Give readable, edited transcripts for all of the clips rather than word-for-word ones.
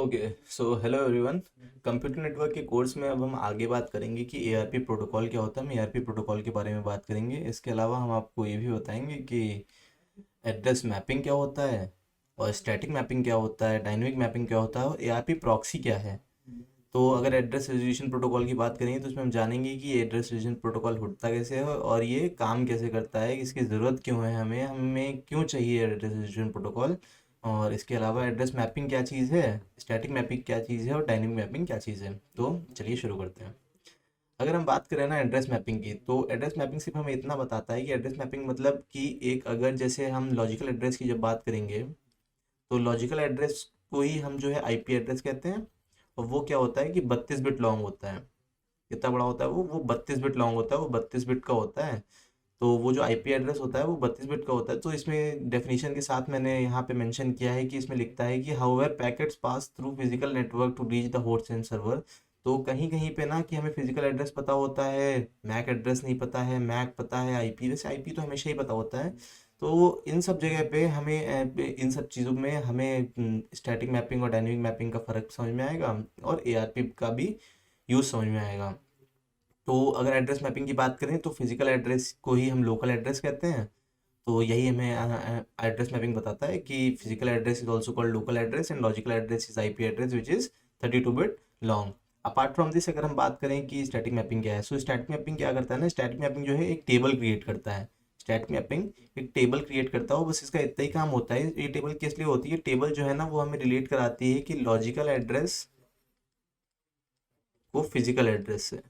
Okay. So hello everyone. Computer network के course में अब हम आगे बात करेंगे कि एआरपी प्रोटोकॉल क्या होता है। हम एआरपी प्रोटोकॉल के बारे में बात करेंगे। इसके अलावा हम आपको ये भी बताएंगे कि एड्रेस मैपिंग क्या होता है, और स्टैटिक मैपिंग क्या होता है, डायनेमिक मैपिंग क्या होता है, और एआरपी प्रॉक्सी क्या है। तो अगर एड्रेस रेजोल्यूशन प्रोटोकॉल की बात करेंगे तो उसमें हम जानेंगे कि एड्रेस रेजोल्यूशन प्रोटोकॉल होता कैसे है और ये काम कैसे करता है, इसकी ज़रूरत क्यों है, हमें हमें क्यों चाहिए एड्रेस रेजोल्यूशन प्रोटोकॉल। और इसके अलावा एड्रेस मैपिंग क्या चीज़ है, स्टैटिक मैपिंग क्या चीज़ है, और डायनेमिक मैपिंग क्या चीज़ है। तो चलिए शुरू करते हैं। अगर हम बात करें ना एड्रेस मैपिंग की, तो एड्रेस मैपिंग सिर्फ हमें इतना बताता है कि एड्रेस मैपिंग मतलब कि एक, अगर जैसे हम लॉजिकल एड्रेस की जब बात करेंगे तो लॉजिकल एड्रेस को ही हम जो है आईपी एड्रेस कहते हैं। और वो क्या होता है कि 32 बिट लॉन्ग होता है। कितना बड़ा होता है वो 32 बिट लॉन्ग होता है, वो 32 बिट का होता है। तो वो जो आईपी एड्रेस होता है वो 32 बिट का होता है। तो इसमें डेफिनेशन के साथ मैंने यहाँ पे मेंशन किया है कि इसमें लिखता है कि however packets pass through physical network to reach the host and server. तो कहीं कहीं पे ना कि हमें फिजिकल एड्रेस पता होता है, मैक एड्रेस नहीं पता है, मैक पता है, आईपी, वैसे आईपी तो हमेशा ही पता होता है। तो इन सब जगह पे हमें इन सब चीज़ों में हमें स्टैटिक मैपिंग और डायनेमिक मैपिंग का फ़र्क समझ में आएगा, और एआरपी का भी यूज़ समझ में आएगा। तो अगर एड्रेस मैपिंग की बात करें तो फिजिकल एड्रेस को ही हम लोकल एड्रेस कहते हैं। तो यही हमें एड्रेस मैपिंग बताता है कि physical address is also called local address and logical address is IP address which is 32 bit long. Apart from this, अगर हम बात करें कि स्टैटिक मैपिंग क्या है, सो स्टैटिक मैपिंग क्या करता है ना, स्टैटिक मैपिंग जो है एक टेबल क्रिएट करता है। स्टैटिक मैपिंग एक टेबल क्रिएट करता है, बस इसका इतना ही काम होता है। ये टेबल किस लिए होती है, टेबल जो है ना वो हमें रिलेट कराती है कि लॉजिकल एड्रेस को फिजिकल एड्रेस से।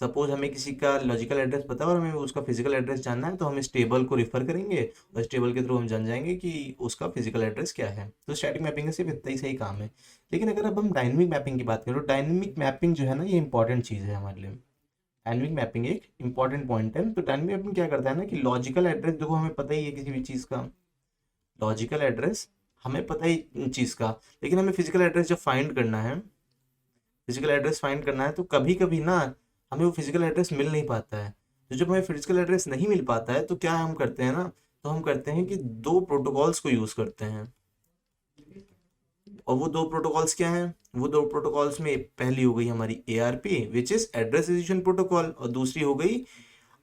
सपोज हमें किसी का लॉजिकल एड्रेस पता है और हमें उसका फिजिकल एड्रेस जानना है, तो हम इस टेबल को रिफर करेंगे और इस टेबल के थ्रू हम जान जाएंगे कि उसका फिजिकल एड्रेस क्या है। तो स्टैटिक मैपिंग का सिर्फ इतना ही सही काम है। लेकिन अगर अब हम डायनेमिक मैपिंग की बात करें तो डायनेमिक मैपिंग जो है ना ये इंपॉर्टेंट चीज़ है हमारे लिए। डायनेमिक मैपिंग एक इंपॉर्टेंट पॉइंट है। तो डायनेमिक मैपिंग क्या करता है ना कि लॉजिकल एड्रेस, देखो हमें पता ही है किसी भी चीज़ का लॉजिकल एड्रेस, हमें पता ही चीज़ का, लेकिन हमें फिजिकल एड्रेस जब फाइंड करना है, फिजिकल एड्रेस फाइंड करना है, तो कभी कभी ना हमें वो फिजिकल एड्रेस मिल नहीं पाता है। तो जब हमें फिजिकल एड्रेस नहीं मिल पाता है तो क्या हम करते हैं ना, तो हम करते हैं कि दो प्रोटोकॉल्स को यूज़ करते हैं। और वो दो प्रोटोकॉल्स क्या हैं, वो दो प्रोटोकॉल्स में पहली हो गई हमारी A R P which is address resolution protocol, और दूसरी हो गई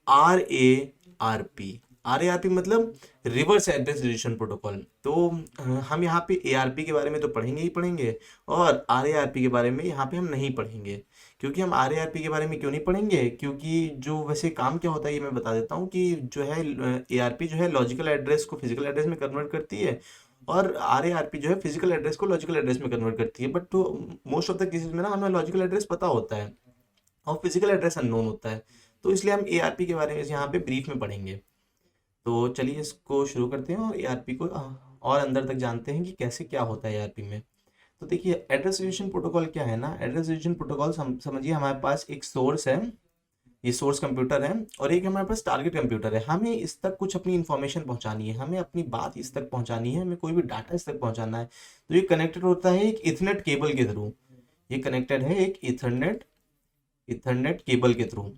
R A R P. R A R P मतलब रिवर्स एड्रेस रिज़ॉल्यूशन प्रोटोकॉल। तो हम यहाँ पे ए आर पी के बारे में तो पढ़ेंगे ही पढ़ेंगे, और आर ए आर पी के बारे में यहाँ पे हम नहीं पढ़ेंगे। क्योंकि हम आर ए आर पी के बारे में क्यों नहीं पढ़ेंगे, क्योंकि जो वैसे काम क्या होता है ये मैं बता देता हूँ कि जो है ए आर पी जो है लॉजिकल एड्रेस को फिजिकल एड्रेस में कन्वर्ट करती है, और आर ए आर पी जो है फिजिकल एड्रेस को लॉजिकल एड्रेस में कन्वर्ट करती है। बट तो मोस्ट ऑफ द केसेस में ना हमें लॉजिकल एड्रेस पता होता है और फिजिकल एड्रेस अननोन होता है। तो इसलिए हम ए आर पी के बारे में यहाँ पे ब्रीफ में पढ़ेंगे। तो चलिए इसको शुरू करते हैं और एआरपी को और अंदर तक जानते हैं कि कैसे क्या होता है एआरपी में। तो देखिए एड्रेस रिज़ॉल्यूशन प्रोटोकॉल क्या है ना, एड्रेस रिज़ॉल्यूशन प्रोटोकॉल समझिए हमारे पास एक सोर्स है, ये सोर्स कंप्यूटर है, और एक हमारे पास टारगेट कंप्यूटर है। हमें इस तक कुछ अपनी इंफॉर्मेशन पहुंचानी है, हमें अपनी बात इस तक पहुंचानी है, हमें कोई भी डाटा इस तक पहुंचाना है। तो ये कनेक्टेड होता है एक इथरनेट केबल के थ्रू। ये कनेक्टेड है एक इथरनेट इथरनेट केबल के थ्रू।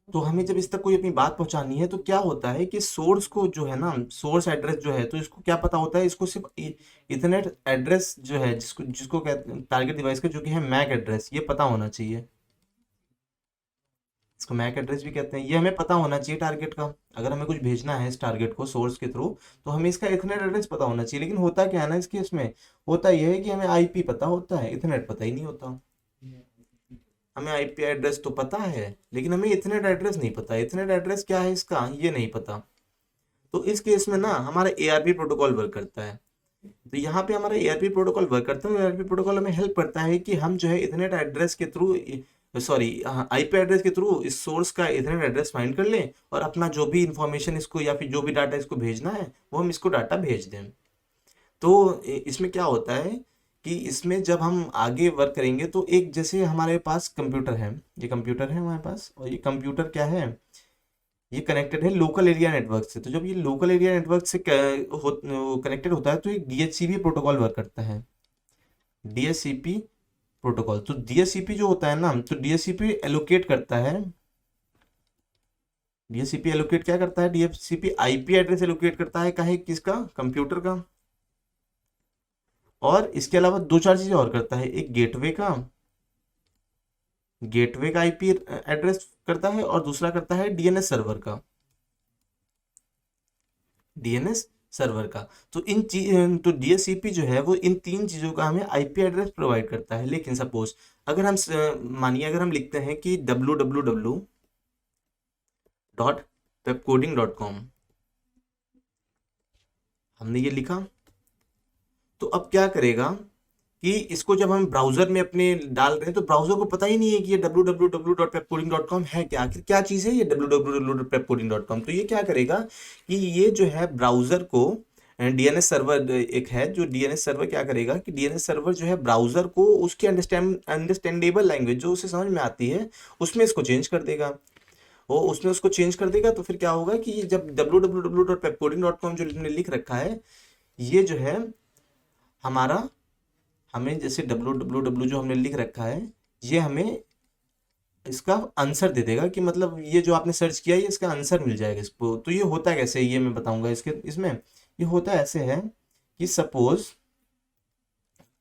तो हमें जब इस तक कोई अपनी बात पहुंचानी है तो क्या होता है कि सोर्स को जो है ना, सोर्स एड्रेस जो है, तो इसको क्या पता होता है, इसको सिर्फ इथरनेट एड्रेस जो है जिसको जिसको कहते हैं टारगेट डिवाइस का, जो कि है मैक एड्रेस, ये पता होना चाहिए। इसको मैक एड्रेस भी कहते हैं। ये हमें पता होना चाहिए टारगेट का। अगर हमें कुछ भेजना है इस टारगेट को सोर्स के थ्रू, तो हमें इसका इथरनेट एड्रेस पता होना चाहिए। लेकिन होता क्या है ना इस केस में, होता यह है कि हमें आईपी पता होता है, इथरनेट पता ही नहीं होता। हमें आईपी एड्रेस तो पता है लेकिन हमें इथरनेट एड्रेस नहीं पता। इथरनेट एड्रेस क्या है इसका ये नहीं पता। तो इस केस में ना हमारा एआरपी प्रोटोकॉल वर्क करता है। तो यहाँ पे हमारा एआरपी प्रोटोकॉल वर्क करता है। एआरपी प्रोटोकॉल हमें हेल्प करता है कि हम जो है इथरनेट एड्रेस के थ्रू, सॉरी आईपी एड्रेस के थ्रू इस सोर्स का इथरनेट एड्रेस फाइंड कर लें, और अपना जो भी इंफॉर्मेशन इसको या फिर जो भी डाटा इसको भेजना है वो हम इसको डाटा भेज दें। तो इसमें क्या होता है कि इसमें जब हम आगे वर्क करेंगे तो एक, जैसे हमारे पास कंप्यूटर है, ये कंप्यूटर है हमारे पास, और ये कंप्यूटर क्या है, ये कनेक्टेड है लोकल एरिया नेटवर्क से। तो जब ये लोकल एरिया नेटवर्क से कनेक्टेड होता है तो एक डीएचसीपी प्रोटोकॉल वर्क करता है। डीएचसीपी प्रोटोकॉल, तो डीएचसीपी जो होता है ना, तो डीएचसीपी एलोकेट करता है। डीएचसीपी एलोकेट क्या करता है, डीएचसीपी आईपी एड्रेस एलोकेट करता है, काहे किसका, कंप्यूटर का। और इसके अलावा दो चार चीजें और करता है, एक गेटवे का आईपी एड्रेस करता है, और दूसरा करता है डीएनएस सर्वर का। तो तो डीएससीपी जो है वो इन तीन चीजों का हमें आईपी एड्रेस प्रोवाइड करता है। लेकिन सपोज अगर हम मानिए अगर हम लिखते हैं कि www.webcoding.com, हमने ये लिखा, तो अब क्या करेगा कि इसको जब हम ब्राउजर में अपने डाल रहे हैं तो ब्राउजर को पता ही नहीं है कि ये www.webcoding.com है क्या, आखिर क्या चीज़ है ये www.webcoding.com। तो ये क्या करेगा कि ये जो है ब्राउजर को डीएनएस सर्वर एक है, जो डीएनएस सर्वर क्या करेगा कि डीएनएस सर्वर जो है ब्राउजर को उसकी अंडरस्टैंडेबल लैंग्वेज जो उसे समझ में आती है उसमें इसको चेंज कर देगा। वो उसमें उसको चेंज कर देगा तो फिर क्या होगा कि ये जब www.webcoding.com जो हमने लिख रखा है, ये जो है हमारा, हमें जैसे www जो हमने लिख रखा है, ये हमें इसका आंसर दे देगा कि मतलब ये जो आपने सर्च किया है इसका आंसर मिल जाएगा इसको। तो ये होता है कैसे, ये मैं बताऊंगा इसके इसमें। ये होता ऐसे है कि सपोज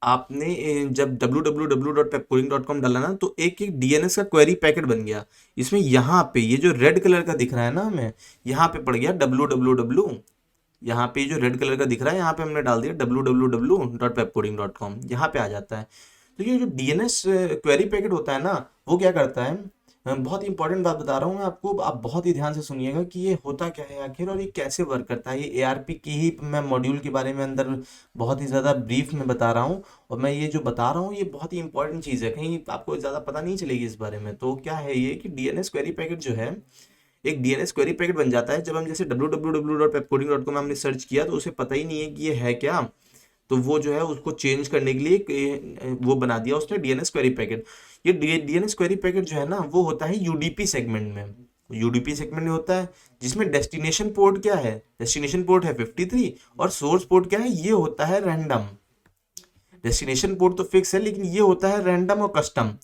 आपने जब www.webcoding.com डाला ना, तो एक एक डीएनएस का क्वेरी पैकेट बन गया। इसमें यहाँ पे ये जो रेड कलर का दिख रहा है ना हमें, यहाँ पे पड़ गया www, यहाँ पे जो रेड कलर का दिख रहा है यहाँ पे हमने डाल दिया www.webcoding.com, यहाँ पे आ जाता है। तो ये जो डीएनएस क्वेरी पैकेट होता है ना, वो क्या करता है, बहुत इंपॉर्टेंट बात बता रहा हूँ मैं आपको, आप बहुत ही ध्यान से सुनिएगा कि ये होता क्या है आखिर और ये कैसे वर्क करता है। ये एआरपी की ही मैं मॉड्यूल के बारे में अंदर बहुत ही ज़्यादा ब्रीफ में बता रहा हूँ, और मैं ये जो बता रहा हूँ ये बहुत ही इंपॉर्टेंट चीज़ है, कहीं आपको ज़्यादा पता नहीं चलेगी इस बारे में। तो क्या है ये कि डीएनएस क्वेरी पैकेट जो है, एक डीएनएस क्वेरी पैकेट बन जाता है जब हम जैसे www.webcoding.com में हमने सर्च किया तो उसे पता ही नहीं है कि ये है क्या, तो वो जो है उसको चेंज करने के लिए वो बना दिया उसने डीएनएस क्वेरी पैकेट। ये डीएनएस क्वेरी पैकेट जो है ना वो होता है यूडीपी सेगमेंट में, यूडीपी सेगमेंट में होता है, जिसमें डेस्टिनेशन पोर्ट क्या है, डेस्टिनेशन पोर्ट है 53 और सोर्स पोर्ट क्या है, ये होता है रैंडम। डेस्टिनेशन पोर्ट तो फिक्स है लेकिन ये होता है रैंडम और कस्टम।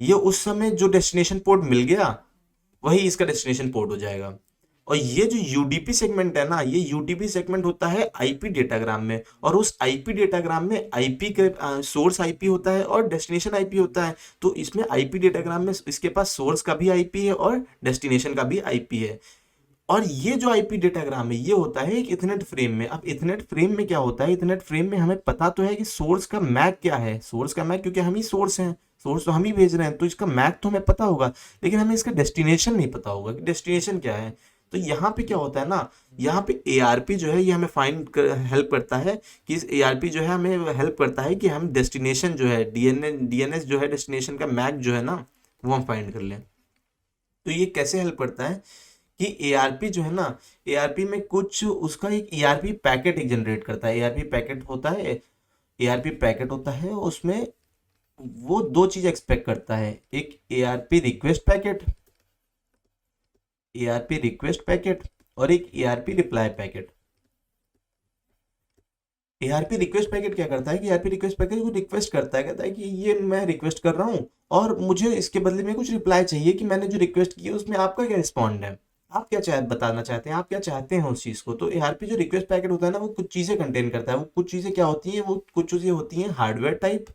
ये उस समय जो डेस्टिनेशन पोर्ट मिल गया वही इसका डेस्टिनेशन पोर्ट हो जाएगा। और ये जो यूडीपी सेगमेंट है ना, ये यूडीपी सेगमेंट होता है आईपी डेटाग्राम में, और उस आईपी डेटाग्राम में आईपी के सोर्स आईपी होता है और डेस्टिनेशन आईपी होता है। तो इसमें आईपी डेटाग्राम में इसके पास सोर्स का भी आईपी है और डेस्टिनेशन का भी आईपी है। और ये जो आईपी डेटाग्राम है ये होता है एक इथरनेट फ्रेम में। अब इथरनेट फ्रेम में क्या होता है, इथरनेट फ्रेम में हमें पता तो है कि सोर्स का मैक क्या है, सोर्स का मैक, क्योंकि हम ही सोर्स हैं, सोर्स तो हम ही भेज रहे हैं, तो इसका मैक तो हमें पता होगा, लेकिन हमें इसका डेस्टिनेशन नहीं पता होगा कि डेस्टिनेशन क्या है। तो यहाँ पे क्या होता है ना, यहाँ पे एआरपी जो है ये हमें हेल्प करता है कि इस एआरपी जो है हमें हेल्प करता है कि हम डेस्टिनेशन जो है डीएनएस जो है डेस्टिनेशन का मैक जो है ना वो हम फाइंड कर लें। तो ये कैसे हेल्प करता है कि एआरपी जो है ना, एआरपी में कुछ उसका एक एआरपी पैकेट एक जनरेट करता है। एआरपी पैकेट होता है, एआरपी पैकेट होता है उसमें वो दो चीज एक्सपेक्ट करता है, एक ARP request packet, ARP request packet, और एक ARP reply packet. ARP request packet क्या करता है कि एआरपी रिक्वेस्ट पैकेट को रिक्वेस्ट करता है, कहता है कि ये मैं रिक्वेस्ट कर रहा हूँ और मुझे इसके बदले में कुछ रिप्लाई चाहिए कि मैंने जो रिक्वेस्ट की है उसमें आपका क्या रिस्पॉन्ड है, आप क्या बताना चाहते हैं, आप क्या चाहते हैं उस चीज को। तो एआरपी जो रिक्वेस्ट पैकेट होता है ना वो कुछ चीजें कंटेन करता है। वो कुछ चीजें क्या होती हैं, वो कुछ चीजें होती हैं hardware type,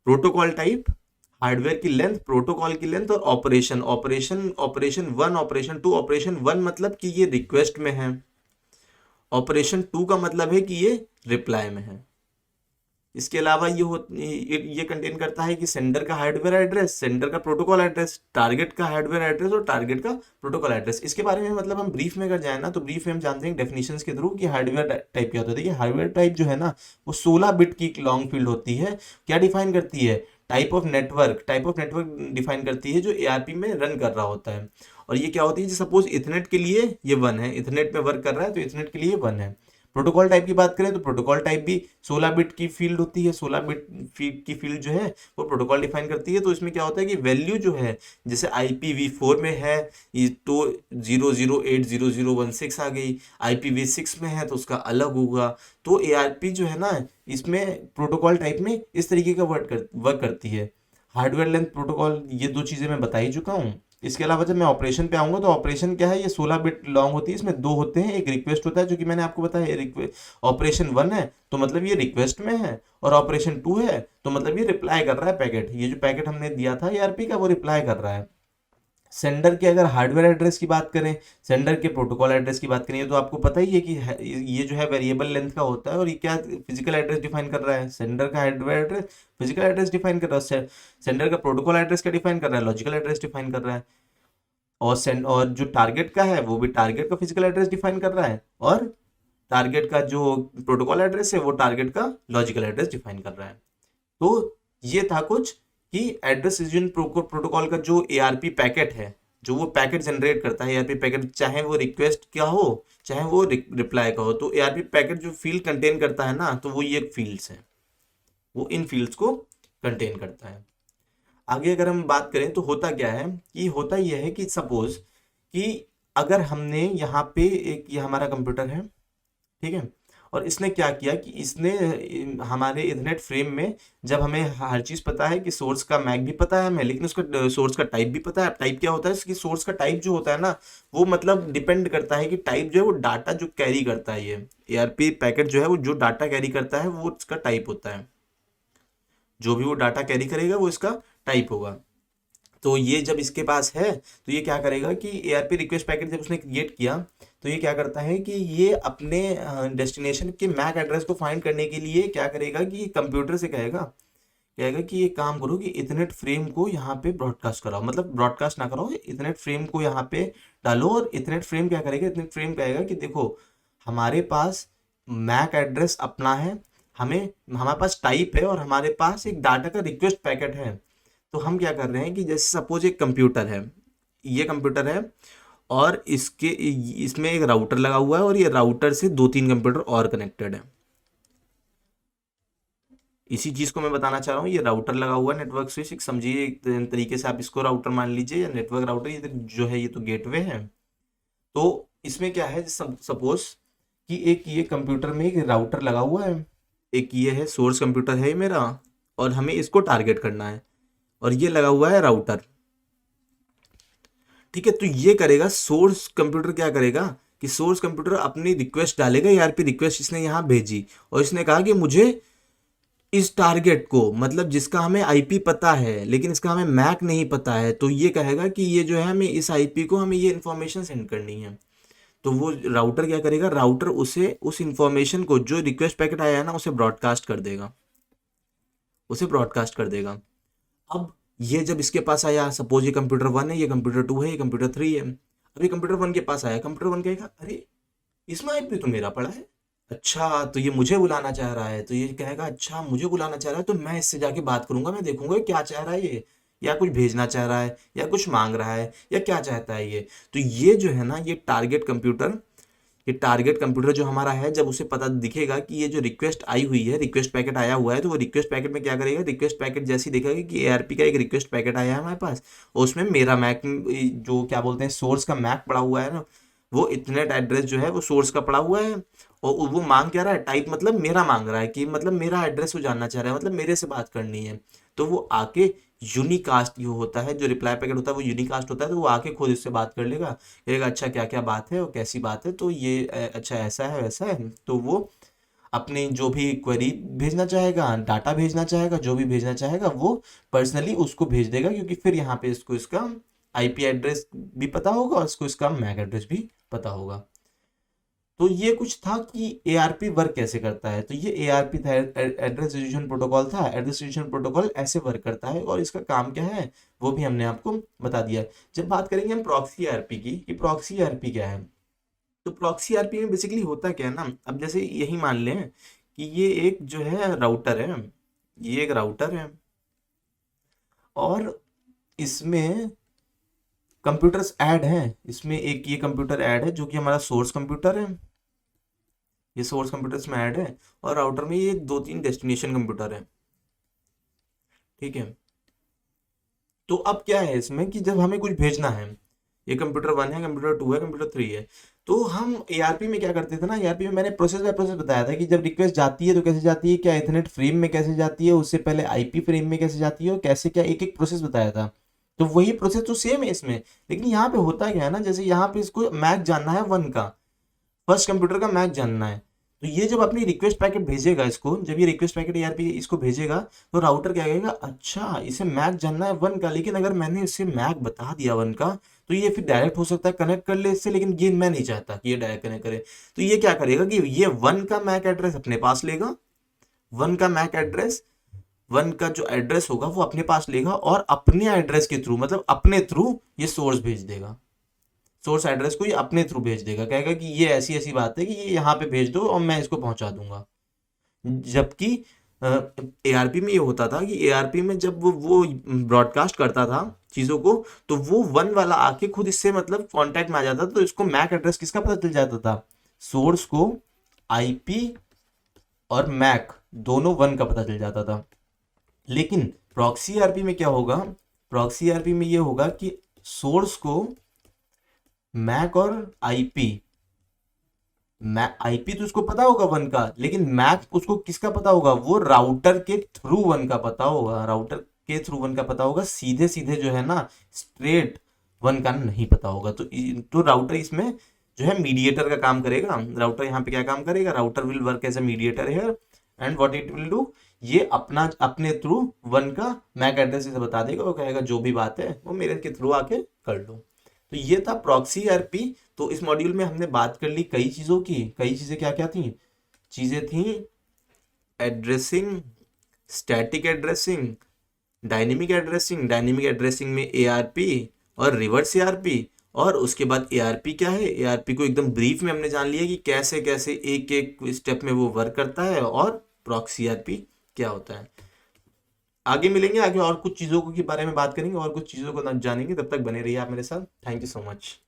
protocol type, hardware की लेंथ, प्रोटोकॉल की लेंथ, और ऑपरेशन, ऑपरेशन 1, ऑपरेशन 2। ऑपरेशन 1 मतलब कि ये रिक्वेस्ट में है, ऑपरेशन 2 का मतलब है कि ये रिप्लाई में है। इसके अलावा ये कंटेन करता है कि सेंडर का हार्डवेयर एड्रेस, सेंडर का प्रोटोकॉल एड्रेस, टारगेट का हार्डवेयर एड्रेस और टारगेट का प्रोटोकॉल एड्रेस। इसके बारे में मतलब हम ब्रीफ में अगर जाए ना तो ब्रीफ में हम जानते हैं डेफिनेशंस के थ्रू कि हार्डवेयर टाइप क्या होता है। देखिए हार्डवेयर टाइप जो है ना वो 16 बिट की लॉन्ग फील्ड होती है। क्या डिफाइन करती है, type of network, type of network define करती है जो एआरपी में रन कर रहा होता है। और ये क्या होती है, सपोज इथरनेट के लिए ये 1 है, इथरनेट में वर्क कर रहा है तो इथरनेट के लिए 1 है। प्रोटोकॉल टाइप की बात करें तो प्रोटोकॉल टाइप भी 16 बिट की फील्ड होती है, 16 बिट की फील्ड जो है वो प्रोटोकॉल डिफाइन करती है। तो इसमें क्या होता है कि वैल्यू जो है जैसे IPv4 में है ये तो 00800116 आ गई, IPv6 में है तो उसका अलग होगा। तो एआरपी जो है ना इसमें प्रोटोकॉल टाइप में इस तरीके का वर्क करती है। हार्डवेयर लेंथ प्रोटोकॉल, ये दो चीज़ें मैं बता ही चुका हूँ। इसके अलावा जब मैं ऑपरेशन पे आऊंगा तो ऑपरेशन क्या है, ये 16 बिट लॉन्ग होती है, इसमें दो होते हैं, एक रिक्वेस्ट होता है जो कि मैंने आपको बताया, ऑपरेशन 1 है तो मतलब ये रिक्वेस्ट में है, और ऑपरेशन 2 है तो मतलब ये रिप्लाई कर रहा है पैकेट, ये जो पैकेट हमने दिया था ईआरपी का वो रिप्लाई कर रहा है। सेंडर के अगर हार्डवेयर एड्रेस की बात करें, सेंडर के प्रोटोकॉल एड्रेस की बात करें, तो आपको पता ही है कि ये जो है वेरिएबल लेंथ का होता है, और ये क्या फिजिकल एड्रेस डिफाइन कर रहा है, सेंडर का hardware address physical address define कर रहा है, सेंडर का प्रोटोकॉल एड्रेस क्या डिफाइन कर रहा है, लॉजिकल एड्रेस डिफाइन कर रहा है, और जो टारगेट का है वो भी टारगेट का फिजिकल एड्रेस डिफाइन कर रहा है, और टारगेट का जो प्रोटोकॉल एड्रेस है वो टारगेट का लॉजिकल एड्रेस डिफाइन कर रहा है। तो ये था कुछ कि एड्रेस रिजन प्रोटोकॉल का जो एआरपी पैकेट है, जो वो पैकेट जनरेट करता है एआरपी पैकेट, चाहे वो रिक्वेस्ट क्या हो चाहे वो रिप्लाई का हो, तो एआरपी पैकेट जो फील्ड कंटेन करता है ना, तो वो ये फील्ड्स हैं, वो इन फील्ड्स को कंटेन करता है। आगे अगर हम बात करें तो होता क्या है, कि होता यह है कि सपोज कि अगर हमने यहाँ पे एक, ये हमारा कंप्यूटर है, ठीक है, और इसने क्या किया कि इसने हमारे इथरनेट फ्रेम में, जब हमें हर चीज़ पता है कि सोर्स का मैक भी पता है हमें, लेकिन उसका सोर्स का टाइप भी पता है। टाइप क्या होता है इसकी, सोर्स का टाइप जो होता है ना, वो मतलब डिपेंड करता है कि टाइप जो है वो डाटा जो कैरी करता है, ये एआरपी पैकेट जो है वो जो डाटा कैरी करता है वो इसका टाइप होता है, जो भी वो डाटा कैरी करेगा वो इसका टाइप होगा। तो ये जब इसके पास है तो ये क्या करेगा कि एआरपी रिक्वेस्ट पैकेट जब उसने क्रिएट किया तो ये क्या करता है कि ये अपने डेस्टिनेशन के मैक एड्रेस को फाइंड करने के लिए क्या करेगा कि कंप्यूटर से कहेगा कि ये काम करो कि इथरनेट फ्रेम को यहाँ पे ब्रॉडकास्ट कराओ, मतलब ब्रॉडकास्ट ना करो, इथरनेट फ्रेम को यहाँ पे डालो, और इथरनेट फ्रेम क्या करेगा, इथरनेट फ्रेम कहेगा कि देखो हमारे पास मैक एड्रेस अपना है, हमारे पास टाइप है, और हमारे पास एक डाटा का रिक्वेस्ट पैकेट है। तो हम क्या कर रहे हैं कि जैसे सपोज एक कंप्यूटर है, ये कंप्यूटर है, और इसमें एक राउटर लगा हुआ है, और ये राउटर से 2-3 कंप्यूटर और कनेक्टेड है। इसी चीज़ को मैं बताना चाह रहा हूँ, ये राउटर लगा हुआ है, नेटवर्क स्विच, एक समझिए एक तरीके से आप इसको राउटर मान लीजिए, या नेटवर्क राउटर, ये जो है ये तो गेटवे है। तो इसमें क्या है, सपोज कि एक ये कंप्यूटर में एक राउटर लगा हुआ है, एक ये है सोर्स कंप्यूटर है मेरा, और हमें इसको टारगेट करना है, और ये लगा हुआ है राउटर, ठीक है। तो ये करेगा सोर्स कंप्यूटर, क्या करेगा कि सोर्स कंप्यूटर अपनी रिक्वेस्ट डालेगा, ईआरपी रिक्वेस्ट इसने यहाँ भेजी, और इसने कहा कि मुझे इस टारगेट को, मतलब जिसका हमें आईपी पता है लेकिन इसका हमें मैक नहीं पता है, तो ये कहेगा कि ये जो है हमें इस आईपी को हमें ये इन्फॉर्मेशन सेंड करनी है। तो वो राउटर क्या करेगा, राउटर उसे उस इंफॉर्मेशन को जो रिक्वेस्ट पैकेट आया है ना उसे ब्रॉडकास्ट कर देगा, उसे ब्रॉडकास्ट कर देगा। अब ये जब इसके पास आया, सपोज ये कंप्यूटर 1 है, ये कंप्यूटर 2 है, ये कंप्यूटर 3 है, अभी कंप्यूटर 1 के पास आया, कंप्यूटर 1 कहेगा अरे इसमें आईपी तो मेरा पड़ा है, अच्छा तो ये मुझे बुलाना चाह रहा है, तो ये कहेगा अच्छा मुझे बुलाना चाह रहा है, तो मैं इससे जाके बात करूंगा, मैं देखूंगा क्या चाह रहा है ये, या कुछ भेजना चाह रहा है, या कुछ मांग रहा है, या क्या चाहता है ये। तो ये जो है ना, ये टारगेट कंप्यूटर जो हमारा है, जब उसे पता दिखेगा कि ये जो रिक्वेस्ट आई हुई है, रिक्वेस्ट पैकेट आया हुआ है, तो वो रिक्वेस्ट पैकेट में क्या करेगा, रिक्वेस्ट पैकेट जैसे ही देखेगा कि एआरपी का एक रिक्वेस्ट पैकेट आया है हमारे पास, और उसमें मेरा मैक, जो क्या बोलते हैं सोर्स का मैक पड़ा हुआ है ना, वो इथरनेट एड्रेस जो है वो सोर्स का पड़ा हुआ है, और वो मांग क्या रहा है, टाइप मतलब मेरा मांग रहा है, कि मतलब मेरा एड्रेस वो जानना चाह रहा है, मतलब मेरे से बात करनी है। तो वो आके यूनिकास्ट जो होता है, जो रिप्लाई पैकेट होता है वो यूनिकास्ट होता है, तो वो आके खुद इससे बात कर लेगा, कहेगा अच्छा क्या क्या बात है और कैसी बात है, तो ये अच्छा ऐसा है वैसा है, तो वो अपनी जो भी क्वेरी भेजना चाहेगा, डाटा भेजना चाहेगा, जो भी भेजना चाहेगा वो पर्सनली उसको भेज देगा, क्योंकि फिर यहाँ पे इसको इसका आईपी एड्रेस भी पता होगा और इसको इसका मैक एड्रेस भी पता होगा। तो ये कुछ था कि एआरपी वर्क कैसे करता है। तो ये एआरपी था, एड्रेस रिजोल्यूशन प्रोटोकॉल था। एड्रेस रिजोल्यूशन प्रोटोकॉल ऐसे वर्क करता है, और इसका काम क्या है वो भी हमने आपको बता दिया। जब बात करेंगे हम प्रॉक्सी आरपी की, कि प्रॉक्सी आरपी क्या है, तो प्रॉक्सी आरपी में बेसिकली होता क्या है ना, अब जैसे यही मान लें कि ये एक जो है राउटर है, ये एक राउटर है, और इसमें कंप्यूटर्स ऐड हैं, इसमें एक ये कंप्यूटर ऐड है जो कि हमारा सोर्स कंप्यूटर है, ये सोर्स कंप्यूटर्स में ऐड है, और राउटर में ये 2-3 डेस्टिनेशन कंप्यूटर है, ठीक है। तो अब क्या है इसमें कि जब हमें कुछ भेजना है, ये कंप्यूटर 1 है, कंप्यूटर 2 है, कंप्यूटर 3 है, तो हम एआरपी में क्या करते थे ना, एआरपी में मैंने प्रोसेस बाय प्रोसेस बताया था कि जब रिक्वेस्ट जाती है तो कैसे जाती है, क्या इथरनेट फ्रेम में कैसे जाती है, उससे पहले आईपी फ्रेम में कैसे जाती है, और कैसे क्या एक एक प्रोसेस बताया था। तो वही प्रोसेस तो सेम है इसमें, लेकिन यहाँ पे होता क्या है ना, जैसे यहाँ पे इसको मैक जानना है 1 का, फर्स्ट कंप्यूटर का मैक जानना है, तो ये जब अपनी रिक्वेस्ट पैकेट भेजेगा इसको, जब ये रिक्वेस्ट पैकेट ईआरपी इसको भेजेगा, तो राउटर क्या कहेगा, अच्छा इसे मैक जानना है 1 का, लेकिन अगर मैंने इसे मैक बता दिया 1 का, तो ये फिर डायरेक्ट हो सकता है कनेक्ट कर ले इससे, लेकिन ये मैं नहीं चाहता कि ये डायरेक्ट कनेक्ट करे। तो ये क्या करेगा कि ये 1 का मैक एड्रेस अपने पास लेगा, 1 का मैक एड्रेस, 1 का जो एड्रेस होगा वो अपने पास लेगा, और अपने एड्रेस के थ्रू, मतलब अपने थ्रू ये सोर्स भेज देगा, सोर्स एड्रेस को ये अपने थ्रू भेज देगा, कहेगा कि ये ऐसी ऐसी बात है कि ये यहाँ पे भेज दो और मैं इसको पहुंचा दूंगा। जबकि एआरपी में ये होता था कि एआरपी में जब वो ब्रॉडकास्ट करता था चीज़ों को, तो वो 1 वाला आके खुद इससे मतलब कांटेक्ट में आ जाता था, तो इसको मैक एड्रेस किसका पता चल जाता था, सोर्स को आईपी और मैक दोनों 1 का पता चल जाता था। लेकिन प्रॉक्सी ईआरपी में क्या होगा, प्रॉक्सी ईआरपी में ये होगा कि सोर्स को मैक और आईपी, आईपी तो उसको पता होगा 1 का, लेकिन मैक उसको किसका पता होगा, वो राउटर के थ्रू 1 का पता होगा, राउटर के थ्रू 1 का पता होगा, सीधे सीधे जो है ना स्ट्रेट 1 का नहीं पता होगा। तो राउटर इसमें जो है मीडिएटर का काम करेगा, राउटर यहाँ पे क्या काम करेगा, router will work as a mediator here, and what it will do, ये अपने थ्रू 1 का मैक एड्रेस इसे बता देगा, वो कहेगा जो भी बात है वो मेरे के थ्रू आके कर लो। तो ये था प्रॉक्सी ईआरपी। तो इस मॉड्यूल में हमने बात कर ली कई चीज़ों की, कई चीज़ें क्या क्या थी, चीज़ें थी addressing, static addressing, dynamic addressing, dynamic addressing में एआरपी और रिवर्स एआरपी, और उसके बाद एआरपी क्या है, एआरपी को एकदम ब्रीफ में हमने जान लिया कि कैसे कैसे एक एक स्टेप में वो वर्क करता है, और प्रॉक्सी ईआरपी क्या होता है। आगे मिलेंगे, आगे और कुछ चीज़ों के बारे में बात करेंगे और कुछ चीज़ों को जानेंगे, तब तक बने रहिए आप मेरे साथ। Thank you so much.